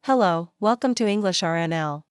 Hello, welcome to English RNL.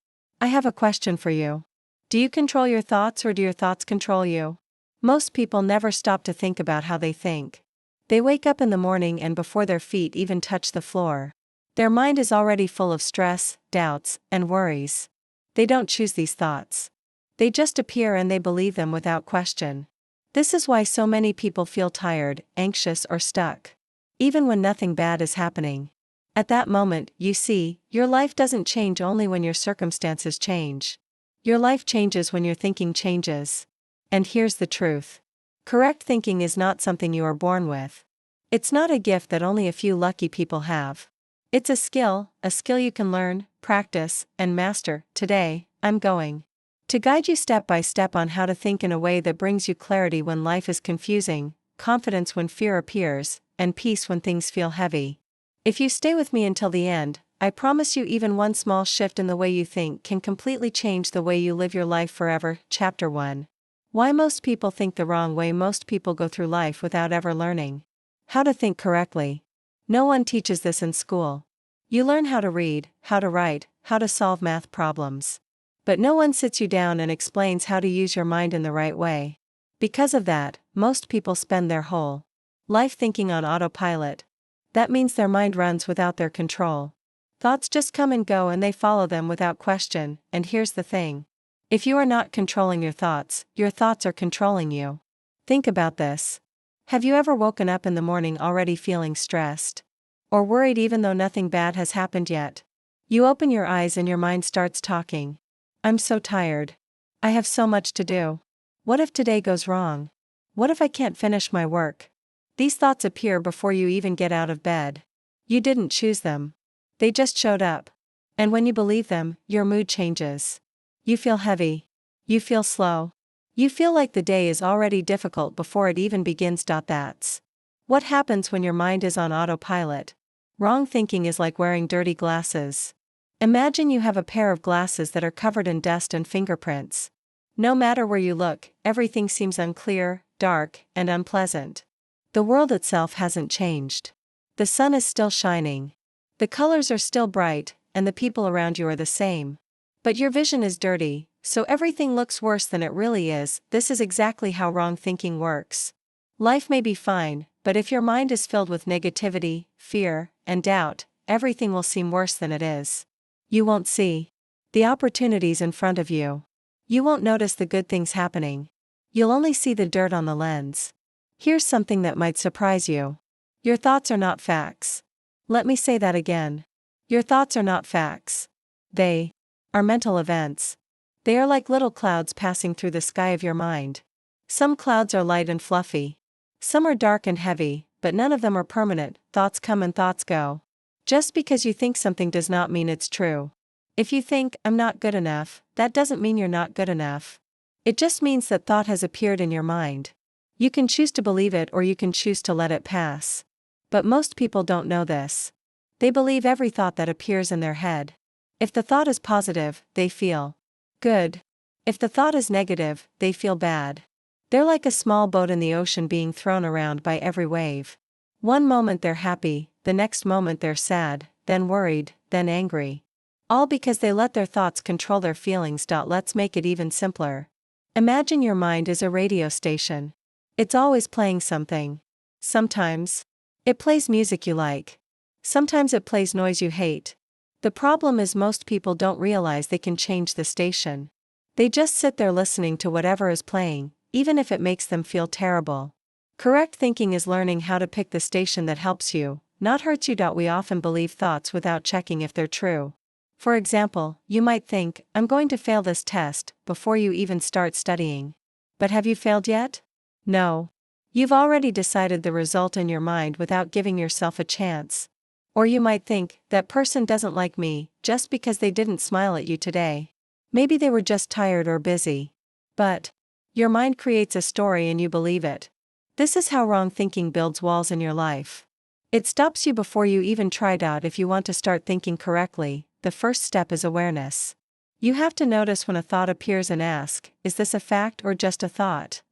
I have a question for you. Do you control your thoughts or do your thoughts control you? Most people never stop to think about how they think. They wake up in the morning and before their feet even touch the floor, their mind is already full of stress, doubts, and worries. They don't choose these thoughts. They just appear and they believe them without question. This is why so many people feel tired, anxious, or stuck, even when nothing bad is happening. At that moment, you see, your life doesn't change only when your circumstances change. Your life changes when your thinking changes. And here's the truth. Correct thinking is not something you are born with. It's not a gift that only a few lucky people have. It's a skill you can learn, practice, and master. Today, I'm going to guide you step by step on how to think in a way that brings you clarity when life is confusing, confidence when fear appears, and peace when things feel heavy. If you stay with me until the end, I promise you even one small shift in the way you think can completely change the way you live your life forever. Chapter 1. Why most people think the wrong way. Most people go through life without ever learning how to think correctly. No one teaches this in school. You learn how to read, how to write, how to solve math problems. But no one sits you down and explains how to use your mind in the right way. Because of that, most people spend their whole life thinking on autopilot. That means their mind runs without their control. Thoughts just come and go and they follow them without question. And here's the thing. If you are not controlling your thoughts are controlling you. Think about this. Have you ever woken up in the morning already feeling stressed or worried even though nothing bad has happened yet? You open your eyes and your mind starts talking. I'm so tired. I have so much to do. What if today goes wrong? What if I can't finish my work? These thoughts appear before you even get out of bed. You didn't choose them. They just showed up. And when you believe them, your mood changes. You feel heavy. You feel slow. You feel like the day is already difficult before it even begins. That's what happens when your mind is on autopilot. Wrong thinking is like wearing dirty glasses. Imagine you have a pair of glasses that are covered in dust and fingerprints. No matter where you look, everything seems unclear, dark, and unpleasant. The world itself hasn't changed. The sun is still shining. The colors are still bright, and the people around you are the same. But your vision is dirty, so everything looks worse than it really is. This is exactly how wrong thinking works. Life may be fine, but if your mind is filled with negativity, fear, and doubt, everything will seem worse than it is. You won't see the opportunities in front of you. You won't notice the good things happening. You'll only see the dirt on the lens. Here's something that might surprise you. Your thoughts are not facts. Let me say that again. Your thoughts are not facts. They are mental events. They are like little clouds passing through the sky of your mind. Some clouds are light and fluffy. Some are dark and heavy, but none of them are permanent. Thoughts come and thoughts go. Just because you think something does not mean it's true. If you think, I'm not good enough, that doesn't mean you're not good enough. It just means that thought has appeared in your mind. You can choose to believe it or you can choose to let it pass. But most people don't know this. They believe every thought that appears in their head. If the thought is positive, they feel good. If the thought is negative, they feel bad. They're like a small boat in the ocean being thrown around by every wave. One moment they're happy, the next moment they're sad, then worried, then angry. All because they let their thoughts control their feelings. Let's make it even simpler. Imagine your mind is a radio station. It's always playing something. Sometimes it plays music you like. Sometimes it plays noise you hate. The problem is most people don't realize they can change the station. They just sit there listening to whatever is playing, even if it makes them feel terrible. Correct thinking is learning how to pick the station that helps you, not hurts you. We often believe thoughts without checking if they're true. For example, you might think, I'm going to fail this test, before you even start studying. But have you failed yet? No. You've already decided the result in your mind without giving yourself a chance. Or you might think, that person doesn't like me, just because they didn't smile at you today. Maybe they were just tired or busy. But your mind creates a story and you believe it. This is how wrong thinking builds walls in your life. It stops you before you even try. If you want to start thinking correctly, the first step is awareness. You have to notice when a thought appears and ask, is this a fact or just a thought?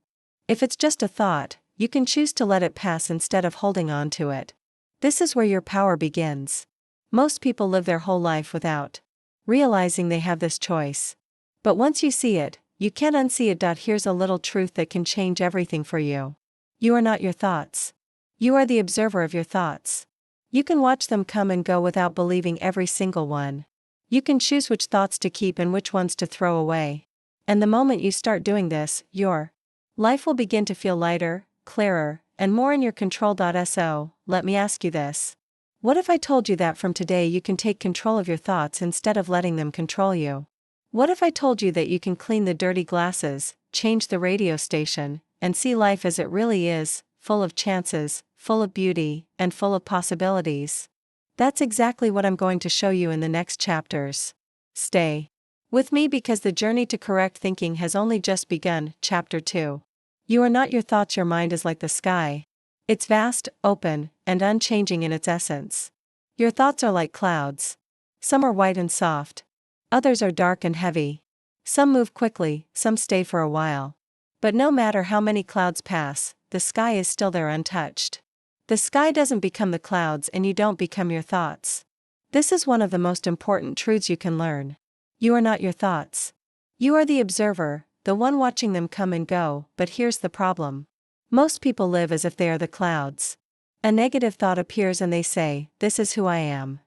If it's just a thought, you can choose to let it pass instead of holding on to it. This is where your power begins. Most people live their whole life without realizing they have this choice. But once you see it, you can't unsee it. Here's a little truth that can change everything for you. You are not your thoughts. You are the observer of your thoughts. You can watch them come and go without believing every single one. You can choose which thoughts to keep and which ones to throw away. And the moment you start doing this, your life will begin to feel lighter, clearer, and more in your control. So, let me ask you this. What if I told you that from today you can take control of your thoughts instead of letting them control you? What if I told you that you can clean the dirty glasses, change the radio station, and see life as it really is, full of chances, full of beauty, and full of possibilities? That's exactly what I'm going to show you in the next chapters. Stay with me because the journey to correct thinking has only just begun. Chapter 2. You are not your thoughts. Your mind is like the sky. It's vast, open, and unchanging in its essence. Your thoughts are like clouds. Some are white and soft. Others are dark and heavy. Some move quickly, some stay for a while. But no matter how many clouds pass, the sky is still there untouched. The sky doesn't become the clouds and you don't become your thoughts. This is one of the most important truths you can learn. You are not your thoughts. You are the observer, the one watching them come and go. But here's the problem. Most people live as if they are the clouds. A negative thought appears and they say, "This is who I am."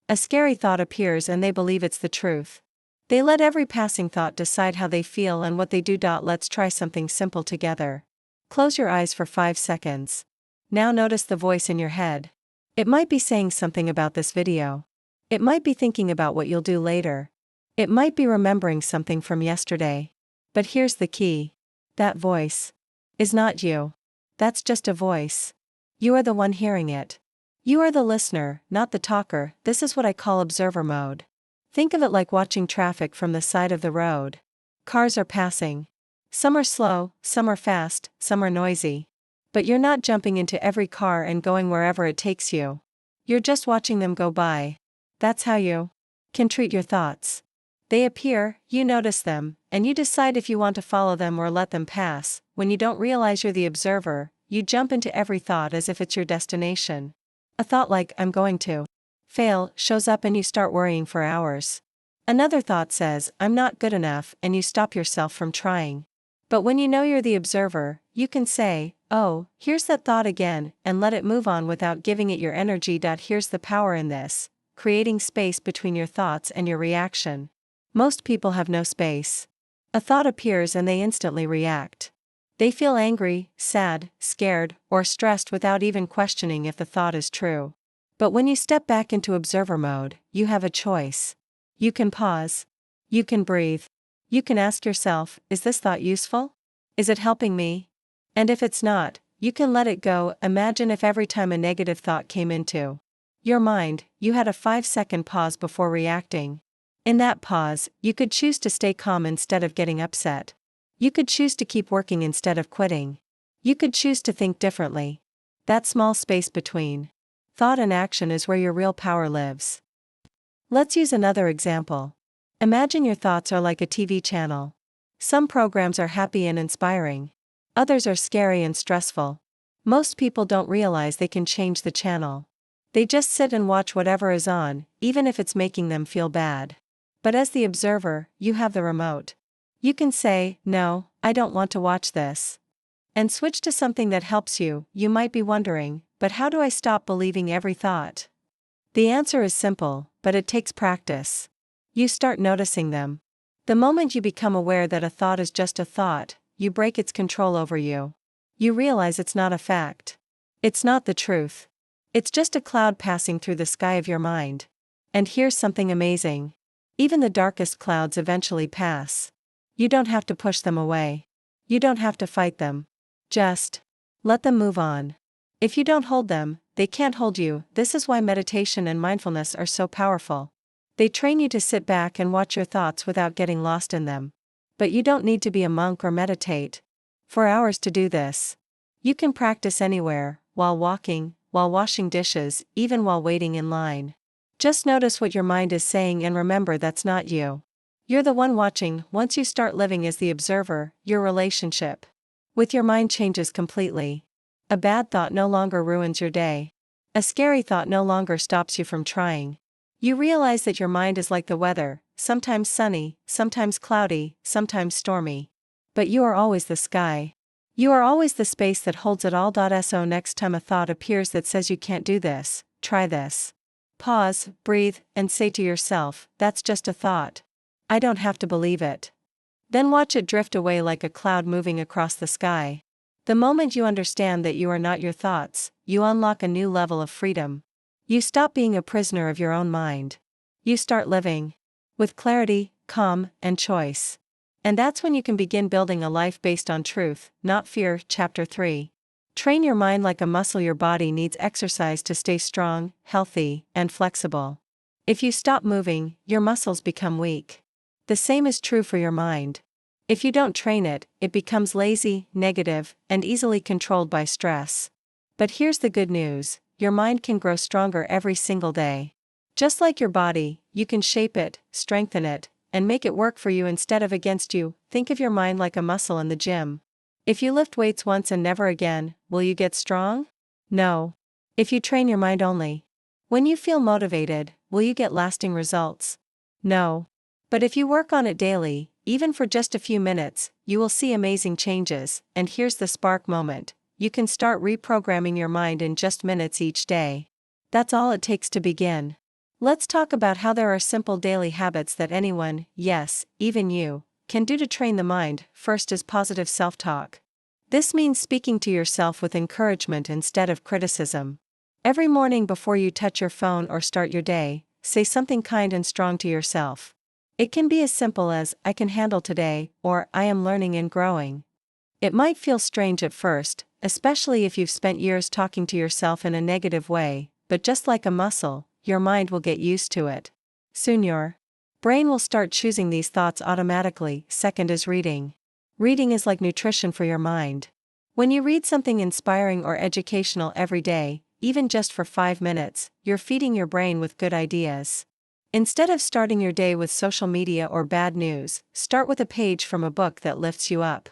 A scary thought appears and they believe it's the truth. They let every passing thought decide how they feel and what they do. Let's try something simple together. Close your eyes for 5 seconds. Now notice the voice in your head. It might be saying something about this video. It might be thinking about what you'll do later. It might be remembering something from yesterday. But here's the key. That voice is not you. That's just a voice. You are the one hearing it. You are the listener, not the talker. This is what I call observer mode. Think of it like watching traffic from the side of the road. Cars are passing. Some are slow, some are fast, some are noisy. But you're not jumping into every car and going wherever it takes you. You're just watching them go by. That's how you can treat your thoughts. They appear, you notice them, and you decide if you want to follow them or let them pass. When you don't realize you're the observer, you jump into every thought as if it's your destination. A thought like, "I'm going to fail," shows up and you start worrying for hours. Another thought says, "I'm not good enough," and you stop yourself from trying. But when you know you're the observer, you can say, "Oh, here's that thought again," and let it move on without giving it your energy. Here's the power in this: creating space between your thoughts and your reaction. Most people have no space. A thought appears and they instantly react. They feel angry, sad, scared, or stressed without even questioning if the thought is true. But when you step back into observer mode, you have a choice. You can pause. You can breathe. You can ask yourself, is this thought useful? Is it helping me? And if it's not, you can let it go. Imagine if every time a negative thought came into your mind, you had a 5-second pause before reacting. In that pause, you could choose to stay calm instead of getting upset. You could choose to keep working instead of quitting. You could choose to think differently. That small space between thought and action is where your real power lives. Let's use another example. Imagine your thoughts are like a TV channel. Some programs are happy and inspiring. Others are scary and stressful. Most people don't realize they can change the channel. They just sit and watch whatever is on, even if it's making them feel bad. But as the observer, you have the remote. You can say, "No, I don't want to watch this," and switch to something that helps you. You might be wondering, but how do I stop believing every thought? The answer is simple, but it takes practice. You start noticing them. The moment you become aware that a thought is just a thought, you break its control over you. You realize it's not a fact. It's not the truth. It's just a cloud passing through the sky of your mind. And here's something amazing. Even the darkest clouds eventually pass. You don't have to push them away. You don't have to fight them. Just let them move on. If you don't hold them, they can't hold you. This is why meditation and mindfulness are so powerful. They train you to sit back and watch your thoughts without getting lost in them. But you don't need to be a monk or meditate for hours to do this. You can practice anywhere, while walking, while washing dishes, even while waiting in line. Just notice what your mind is saying and remember that's not you. You're the one watching. Once you start living as the observer, your relationship with your mind changes completely. A bad thought no longer ruins your day. A scary thought no longer stops you from trying. You realize that your mind is like the weather, sometimes sunny, sometimes cloudy, sometimes stormy. But you are always the sky. You are always the space that holds it all. So next time a thought appears that says you can't do this, try this. Pause, breathe, and say to yourself, that's just a thought. I don't have to believe it. Then watch it drift away like a cloud moving across the sky. The moment you understand that you are not your thoughts, you unlock a new level of freedom. You stop being a prisoner of your own mind. You start living with clarity, calm, and choice. And that's when you can begin building a life based on truth, not fear. Chapter 3. Train your mind like a muscle. Your body needs exercise to stay strong, healthy, and flexible. If you stop moving, your muscles become weak. The same is true for your mind. If you don't train it, it becomes lazy, negative, and easily controlled by stress. But here's the good news, your mind can grow stronger every single day. Just like your body, you can shape it, strengthen it, and make it work for you instead of against you. Think of your mind like a muscle in the gym. If you lift weights once and never again, will you get strong? No. If you train your mind only. When you feel motivated, will you get lasting results? No. But if you work on it daily, even for just a few minutes, you will see amazing changes. And here's the spark moment. You can start reprogramming your mind in just minutes each day. That's all it takes to begin. Let's talk about how there are simple daily habits that anyone, yes, even you, can do to train the mind. First is positive self-talk. This means speaking to yourself with encouragement instead of criticism. Every morning before you touch your phone or start your day, say something kind and strong to yourself. It can be as simple as, I can handle today, or I am learning and growing. It might feel strange at first, especially if you've spent years talking to yourself in a negative way, but just like a muscle, your mind will get used to it. Soon your brain will start choosing these thoughts automatically. Second is reading. Reading is like nutrition for your mind. When you read something inspiring or educational every day, even just for 5 minutes, you're feeding your brain with good ideas. Instead of starting your day with social media or bad news, start with a page from a book that lifts you up.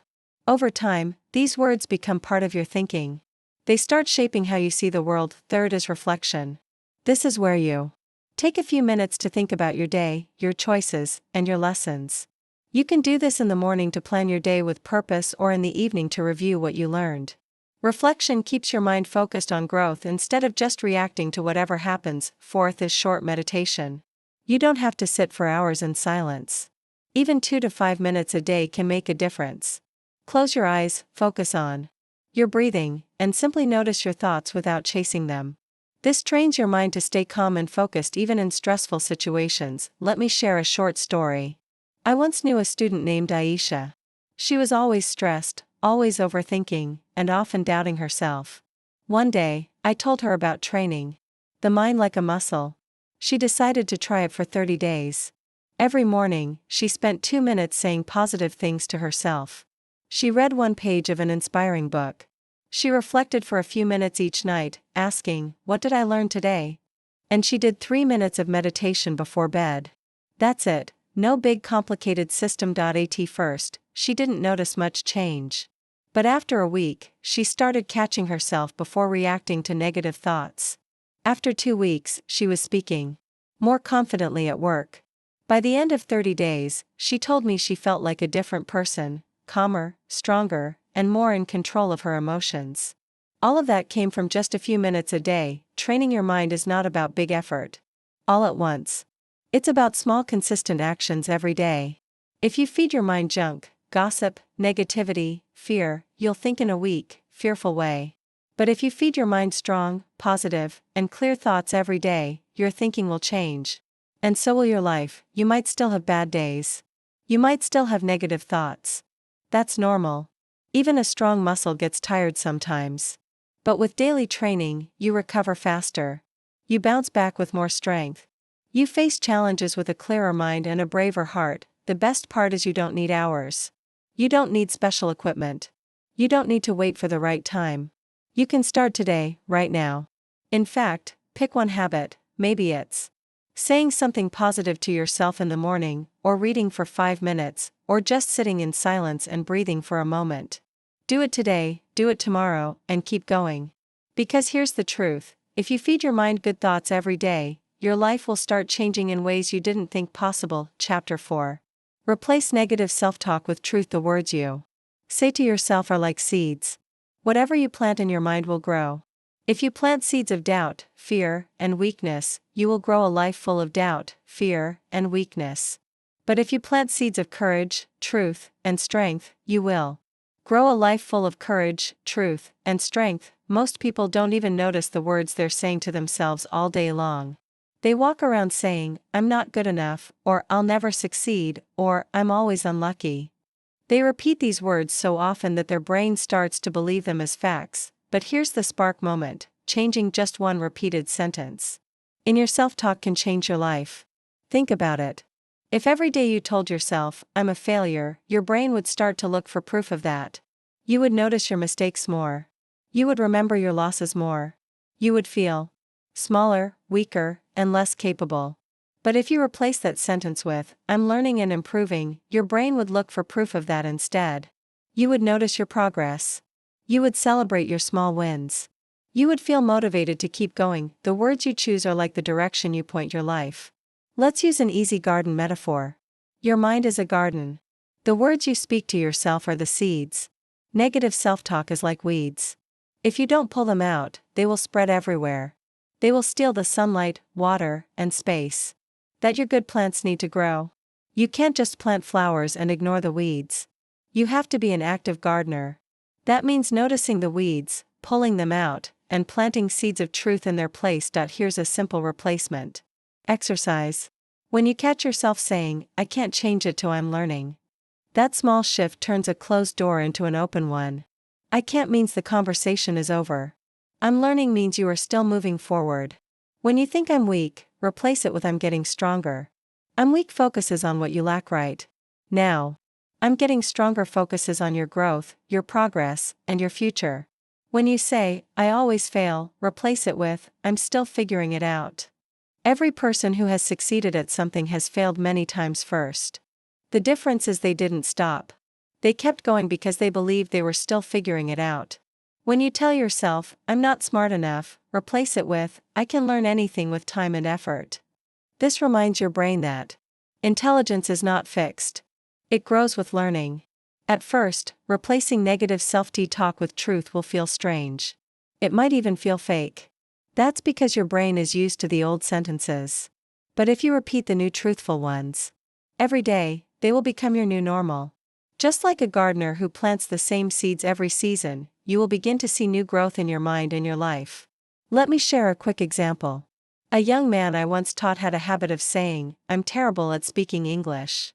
Over time, these words become part of your thinking. They start shaping how you see the world. Third is reflection. This is where you take a few minutes to think about your day, your choices, and your lessons. You can do this in the morning to plan your day with purpose or in the evening to review what you learned. Reflection keeps your mind focused on growth instead of just reacting to whatever happens. Fourth is short meditation. You don't have to sit for hours in silence. Even 2 to 5 minutes a day can make a difference. Close your eyes, focus on your breathing, and simply notice your thoughts without chasing them. This trains your mind to stay calm and focused even in stressful situations. Let me share a short story. I once knew a student named Aisha. She was always stressed, always overthinking, and often doubting herself. One day, I told her about training the mind like a muscle. She decided to try it for 30 days. Every morning, she spent 2 minutes saying positive things to herself. She read one page of an inspiring book. She reflected for a few minutes each night, asking, what did I learn today? And she did 3 minutes of meditation before bed. That's it, no big complicated system. At first, she didn't notice much change. But after a week, she started catching herself before reacting to negative thoughts. After 2 weeks, she was speaking more confidently at work. By the end of 30 days, she told me she felt like a different person, calmer, stronger, and more in control of her emotions. All of that came from just a few minutes a day. Training your mind is not about big effort all at once. It's about small consistent actions every day. If you feed your mind junk, gossip, negativity, fear, you'll think in a weak, fearful way. But if you feed your mind strong, positive, and clear thoughts every day, your thinking will change. And so will your life. You might still have bad days. You might still have negative thoughts. That's normal. Even a strong muscle gets tired sometimes. But with daily training, you recover faster. You bounce back with more strength. You face challenges with a clearer mind and a braver heart. The best part is you don't need hours. You don't need special equipment. You don't need to wait for the right time. You can start today, right now. In fact, pick one habit. Maybe it's saying something positive to yourself in the morning, or reading for 5 minutes, or just sitting in silence and breathing for a moment. Do it today, do it tomorrow, and keep going. Because here's the truth, if you feed your mind good thoughts every day, your life will start changing in ways you didn't think possible. Chapter 4. Replace negative self-talk with truth. The words you say to yourself are like seeds. Whatever you plant in your mind will grow. If you plant seeds of doubt, fear, and weakness, you will grow a life full of doubt, fear, and weakness. But if you plant seeds of courage, truth, and strength, you will grow a life full of courage, truth, and strength. Most people don't even notice the words they're saying to themselves all day long. They walk around saying, "I'm not good enough," or "I'll never succeed," or "I'm always unlucky." They repeat these words so often that their brain starts to believe them as facts. But here's the spark moment: changing just one repeated sentence in your self-talk can change your life. Think about it. If every day you told yourself, "I'm a failure," your brain would start to look for proof of that. You would notice your mistakes more. You would remember your losses more. You would feel smaller, weaker, and less capable. But if you replace that sentence with, "I'm learning and improving," your brain would look for proof of that instead. You would notice your progress. You would celebrate your small wins. You would feel motivated to keep going. The words you choose are like the direction you point your life. Let's use an easy garden metaphor. Your mind is a garden. The words you speak to yourself are the seeds. Negative self-talk is like weeds. If you don't pull them out, they will spread everywhere. They will steal the sunlight, water, and space that your good plants need to grow. You can't just plant flowers and ignore the weeds. You have to be an active gardener. That means noticing the weeds, pulling them out, and planting seeds of truth in their place. Here's a simple replacement exercise. When you catch yourself saying, "I can't change it till I'm learning," that small shift turns a closed door into an open one. "I can't" means the conversation is over. "I'm learning" means you are still moving forward. When you think "I'm weak," replace it with "I'm getting stronger." "I'm weak" focuses on what you lack right now. "I'm getting stronger" focuses on your growth, your progress, and your future. When you say, "I always fail," replace it with, "I'm still figuring it out." Every person who has succeeded at something has failed many times first. The difference is they didn't stop. They kept going because they believed they were still figuring it out. When you tell yourself, "I'm not smart enough," replace it with, "I can learn anything with time and effort." This reminds your brain that intelligence is not fixed. It grows with learning. At first, replacing negative self-talk with truth will feel strange. It might even feel fake. That's because your brain is used to the old sentences. But if you repeat the new truthful ones every day, they will become your new normal. Just like a gardener who plants the same seeds every season, you will begin to see new growth in your mind and your life. Let me share a quick example. A young man I once taught had a habit of saying, "I'm terrible at speaking English."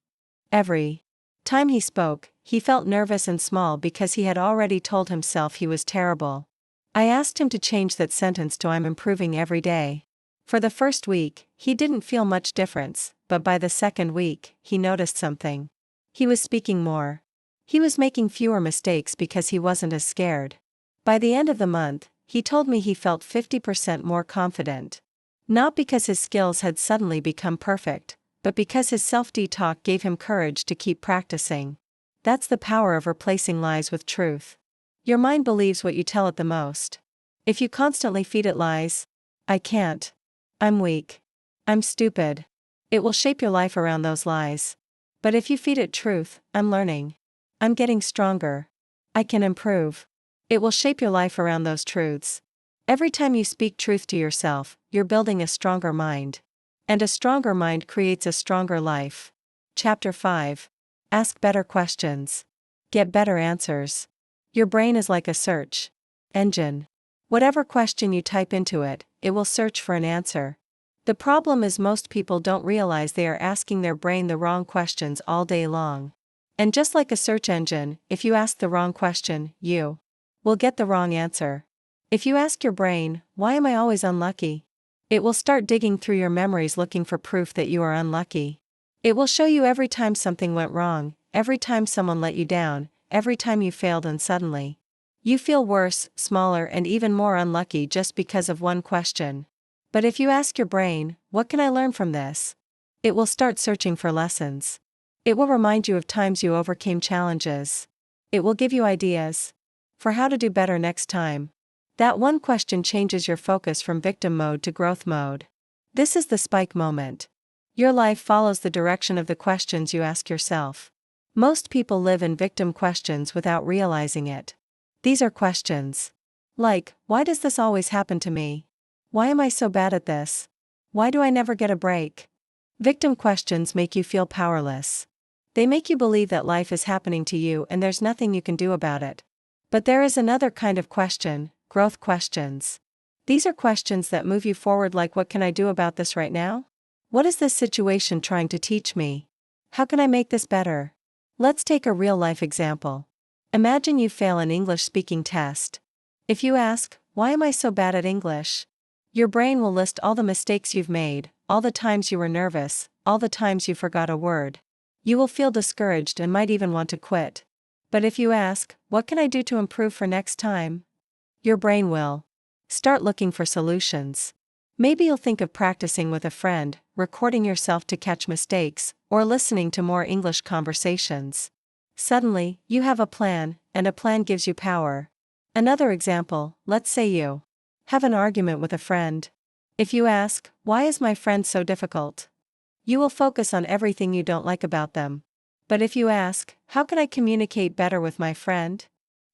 Every time he spoke, he felt nervous and small because he had already told himself he was terrible. I asked him to change that sentence to "I'm improving every day." For the first week, he didn't feel much difference, but by the second week, he noticed something. He was speaking more. He was making fewer mistakes because he wasn't as scared. By the end of the month, he told me he felt 50% more confident. Not because his skills had suddenly become perfect, but because his self-talk gave him courage to keep practicing. That's the power of replacing lies with truth. Your mind believes what you tell it the most. If you constantly feed it lies, "I can't," "I'm weak," "I'm stupid," it will shape your life around those lies. But if you feed it truth, "I'm learning," "I'm getting stronger," "I can improve," it will shape your life around those truths. Every time you speak truth to yourself, you're building a stronger mind. And a stronger mind creates a stronger life. Chapter 5. Ask better questions. Get better answers. Your brain is like a search engine. Whatever question you type into it, it will search for an answer. The problem is most people don't realize they are asking their brain the wrong questions all day long. And just like a search engine, if you ask the wrong question, you will get the wrong answer. If you ask your brain, "Why am I always unlucky?" it will start digging through your memories looking for proof that you are unlucky. It will show you every time something went wrong, every time someone let you down, every time you failed, and suddenly you feel worse, smaller, and even more unlucky just because of one question. But if you ask your brain, "What can I learn from this?" it will start searching for lessons. It will remind you of times you overcame challenges. It will give you ideas for how to do better next time. That one question changes your focus from victim mode to growth mode. This is the spike moment. Your life follows the direction of the questions you ask yourself. Most people live in victim questions without realizing it. These are questions like, why does this always happen to me? Why am I so bad at this? Why do I never get a break? Victim questions make you feel powerless. They make you believe that life is happening to you and there's nothing you can do about it. But there is another kind of question, growth questions. These are questions that move you forward, like, what can I do about this right now? What is this situation trying to teach me? How can I make this better? Let's take a real-life example. Imagine you fail an English speaking test. If you ask, why am I so bad at English? Your brain will list all the mistakes you've made, all the times you were nervous, all the times you forgot a word. You will feel discouraged and might even want to quit. But if you ask, what can I do to improve for next time? Your brain will start looking for solutions. Maybe you'll think of practicing with a friend, recording yourself to catch mistakes, or listening to more English conversations. Suddenly, you have a plan, and a plan gives you power. Another example, let's say you have an argument with a friend. If you ask, why is my friend so difficult? You will focus on everything you don't like about them. But if you ask, how can I communicate better with my friend?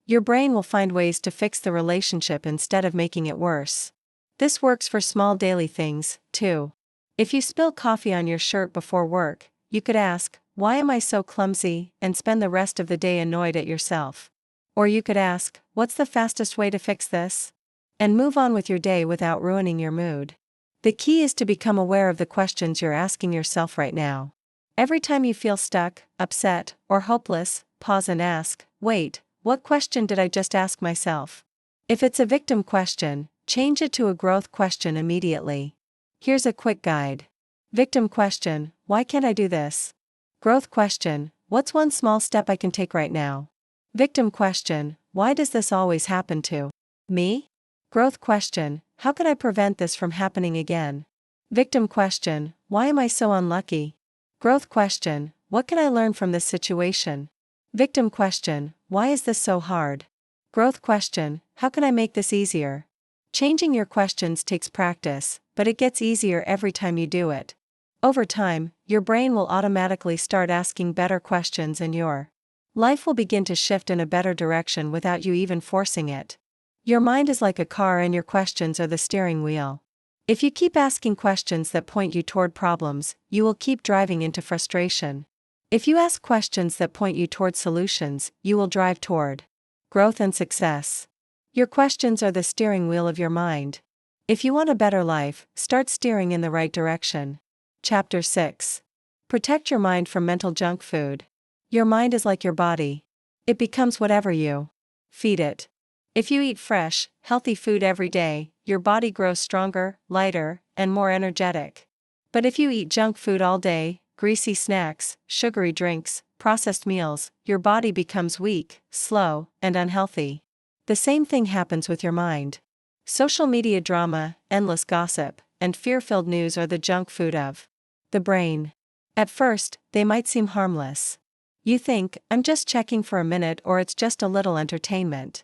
Your brain will find ways to fix the relationship instead of making it worse. This works for small daily things, too. If you spill coffee on your shirt before work, you could ask, why am I so clumsy, and spend the rest of the day annoyed at yourself. Or you could ask, what's the fastest way to fix this? And move on with your day without ruining your mood. The key is to become aware of the questions you're asking yourself right now. Every time you feel stuck, upset, or hopeless, pause and ask, wait, what question did I just ask myself? If it's a victim question, change it to a growth question immediately. Here's a quick guide. Victim question, why can't I do this? Growth question, what's one small step I can take right now? Victim question, why does this always happen to me? Growth question, how can I prevent this from happening again? Victim question, why am I so unlucky? Growth question, what can I learn from this situation? Victim question, why is this so hard? Growth question, how can I make this easier? Changing your questions takes practice, but it gets easier every time you do it. Over time, your brain will automatically start asking better questions and your life will begin to shift in a better direction without you even forcing it. Your mind is like a car and your questions are the steering wheel. If you keep asking questions that point you toward problems, you will keep driving into frustration. If you ask questions that point you toward solutions, you will drive toward growth and success. Your questions are the steering wheel of your mind. If you want a better life, start steering in the right direction. Chapter 6. Protect your mind from mental junk food. Your mind is like your body. It becomes whatever you feed it. If you eat fresh, healthy food every day, your body grows stronger, lighter, and more energetic. But if you eat junk food all day, greasy snacks, sugary drinks, processed meals, your body becomes weak, slow, and unhealthy. The same thing happens with your mind. Social media drama, endless gossip, and fear-filled news are the junk food of the brain. At first, they might seem harmless. You think, I'm just checking for a minute, or it's just a little entertainment.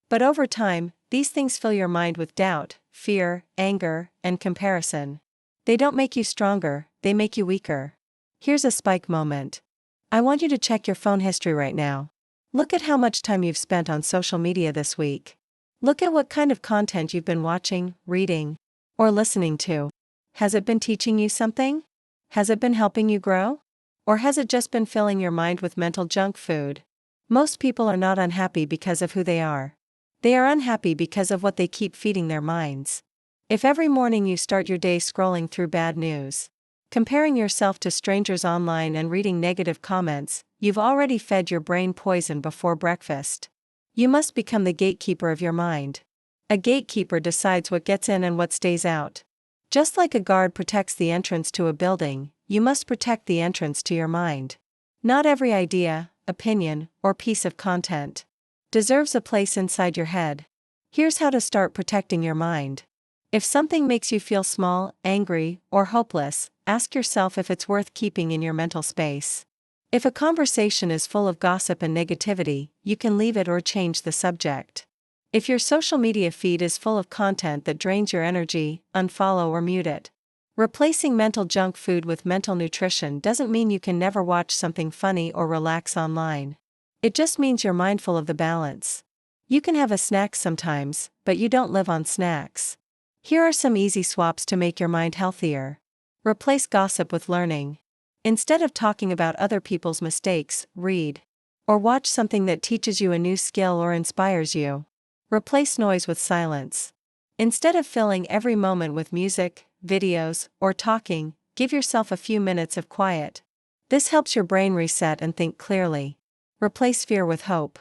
But over time, these things fill your mind with doubt, fear, anger, and comparison. They don't make you stronger, they make you weaker. Here's a spike moment. I want you to check your phone history right now. Look at how much time you've spent on social media this week. Look at what kind of content you've been watching, reading, or listening to. Has it been teaching you something? Has it been helping you grow? Or has it just been filling your mind with mental junk food? Most people are not unhappy because of who they are. They are unhappy because of what they keep feeding their minds. If every morning you start your day scrolling through bad news, comparing yourself to strangers online and reading negative comments, you've already fed your brain poison before breakfast. You must become the gatekeeper of your mind. A gatekeeper decides what gets in and what stays out. Just like a guard protects the entrance to a building, you must protect the entrance to your mind. Not every idea, opinion, or piece of content deserves a place inside your head. Here's how to start protecting your mind. If something makes you feel small, angry, or hopeless, ask yourself if it's worth keeping in your mental space. If a conversation is full of gossip and negativity, you can leave it or change the subject. If your social media feed is full of content that drains your energy, unfollow or mute it. Replacing mental junk food with mental nutrition doesn't mean you can never watch something funny or relax online. It just means you're mindful of the balance. You can have a snack sometimes, but you don't live on snacks. Here are some easy swaps to make your mind healthier. Replace gossip with learning. Instead of talking about other people's mistakes, read. Or watch something that teaches you a new skill or inspires you. Replace noise with silence. Instead of filling every moment with music, videos, or talking, give yourself a few minutes of quiet. This helps your brain reset and think clearly. Replace fear with hope.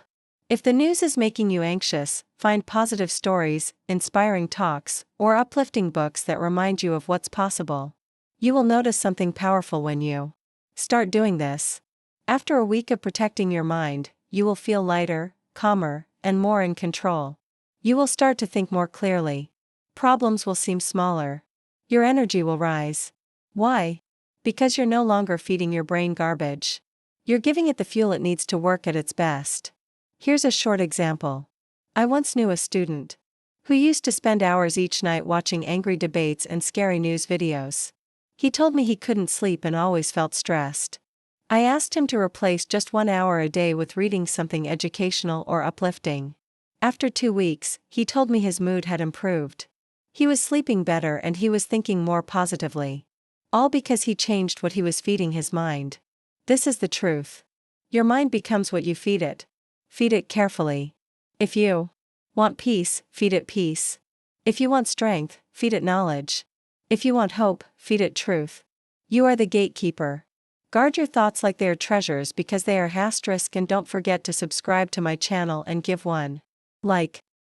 If the news is making you anxious, find positive stories, inspiring talks, or uplifting books that remind you of what's possible. You will notice something powerful when you start doing this. After a week of protecting your mind, you will feel lighter, calmer, and more in control. You will start to think more clearly. Problems will seem smaller. Your energy will rise. Why? Because you're no longer feeding your brain garbage. You're giving it the fuel it needs to work at its best. Here's a short example. I once knew a student who used to spend hours each night watching angry debates and scary news videos. He told me he couldn't sleep and always felt stressed. I asked him to replace just 1 hour a day with reading something educational or uplifting. After 2 weeks, he told me his mood had improved. He was sleeping better and he was thinking more positively. All because he changed what he was feeding his mind. This is the truth. Your mind becomes what you feed it. Feed it carefully. If you want peace, feed it peace. If you want strength, feed it knowledge. If you want hope, feed it truth. You are the gatekeeper. Guard your thoughts like they are treasures because they are *, and don't forget to subscribe to my channel and give one like.